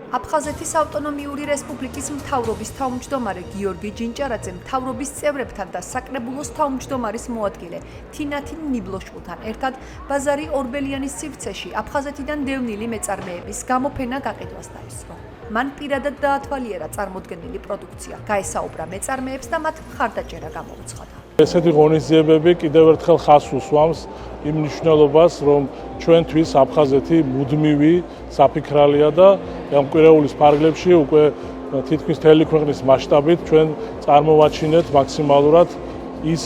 აფხაზეთის ავტონომიური რესპუბლიკის მთავრობის თავმჯდომარე გიორგი ჯინჭარაძე მთავრობის წევრებთან და საკრებულოს თავმჯდომარის მოადგილე თინათინ ნიბლოშვილთან ერთად ბაზარი ორბელიანის სივრცეში აფხაზეთიდან დევნილი მეწარმეების გამოფენა გაყიდვას დაესწრო. მან პირადად დაათვალიერა წარმოდგენილი პროდუქცია, გაესაუბრა მეწარმეებს და მათ მხარდაჭერა გამოუცხადა. ესეთი ღონისძიებები კიდევ ერთხელ ხაზს უსვამს იმ მნიშვნელობას, რომ ჩვენთვის აფხაზეთი მუდმივი საფიქრალია და ამ კვირეულის ფარგლებში უკვე თითქმის მთელი ქვეყნის მასშტაბით ჩვენ წარმოვაჩინეთ მაქსიმალურად ის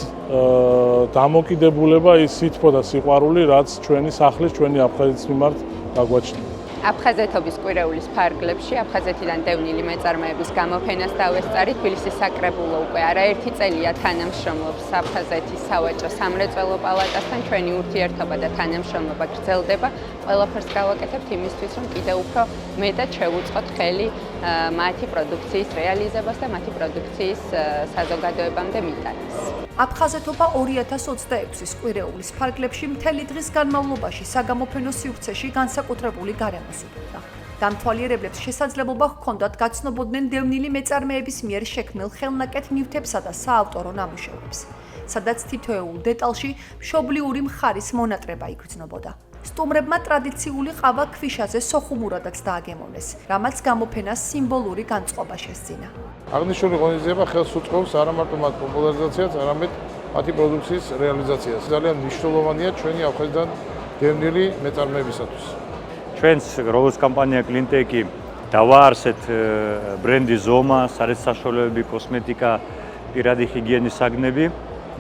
დამოკიდებულება, ის სითბო და სიყვარული, რაც ჩვენი სახლის, ჩვენი აფხაზეთის მიმართ გაგვაჩნია. აფხაზეთობის კვირეულის ფარგლებში აფხაზეთიდან დევნილი მეწარმეების გამოფენას დავესწარი თბილისის საკრებულო უკვე არაერთი წელია თანამშრომლობს აფხაზეთის სავაჭრო სამრეწველო პალატასთან. ჩვენი ურთიერთობა და თანამშრომლობა გრძელდება. ყველაფერს გავაკეთებთ იმისთვის, რომ კიდევ უფრო მეტად შევუწყოთ ხელი მათი პროდუქციის რეალიზებას და მათი პროდუქციის საზოგადოებამდე მიტანას. აფხაზეთობა 2026-ის კვირეულის ფარგლებში მთელი დღის განმავლობაში საგამოფენო სივრცეში განსაკუთრებული გარემოს უბნდა. დამთვალიერებლებს შესაძლებლობა ჰქონდათ გაცნობოდნენ დევნილი მეწარმეების მიერ შექმნილ ხელნაკეთ ნივთებსა და საავტორო ნამუშევრებს, სადაც თითოეულ დეტალში მშობლიური მხარის მონატრება იგრძნობოდა. სტუმრებმა ტრადიციული ყავა ქვიშაზე სოხუმურადაც დააგემოვნეს, რამაც გამოფენას სიმბოლური განწყობა შესძინა. აღნიშნული ღონისძიება ხელს უწყობს არა მარტო მათ პოპულარიზაციას, არამედ მათი პროდუქციის რეალიზაციას. ძალიან მნიშვნელოვანია ჩვენი აფხაზეთიდან დევნილი მეწარმეებისათვის. ჩვენს როგორც კომპანია კლინტეკი დავაარსეთ ბრენდი ზომა, სარეთსაშუალებები, კოსმეტიკა, პირადი ჰიგიენის საგნები.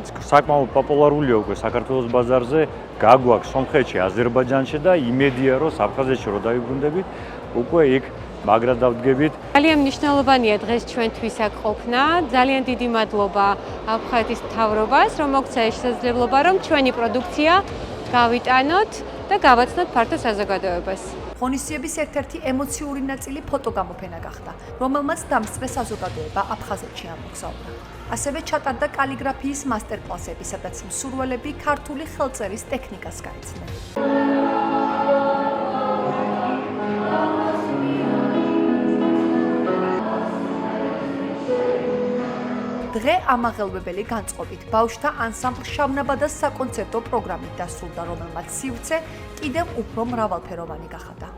საკმაოდ პოპულარულია უკვე საქართველოს ბაზარზე, გაგვაქვს სომხეთში, აზერბაიჯანში და იმედია რომ აფხაზეთში რო დაიბრუნდებით, უკვე იქ მაგრად დავდგებით. ძალიან მნიშვნელოვანია დღეს ჩვენთვის აქ ყოფნა. ძალიან დიდი მადლობა აფხაზეთის მთავრობას, რომ მოგცა შესაძლებლობა, რომ ჩვენი პროდუქცია გავიტანოთ და გავაცნოთ ფართო საზოგადოებას. ღონისძიების ერთ-ერთი ემოციური ნაწილი ფოტოგამოფენა გახდა, რომელმაც დამსწრე საზოგადოება აფხაზეთში ამოგზაურა. ასევე ჩატარდა კალიგრაფიის მასტერკლასები, სადაც მსურველები ქართული ხელწერის ტექნიკას გაეცნენ. დღე ამაღელვებელი განწყობით ბავშვთა ანსამბლ შავნაბადას საკონცერტო პროგრამით დასრულდა, რომელმაც სივრცე კიდევ უფრო მრავალფეროვანი გახადა.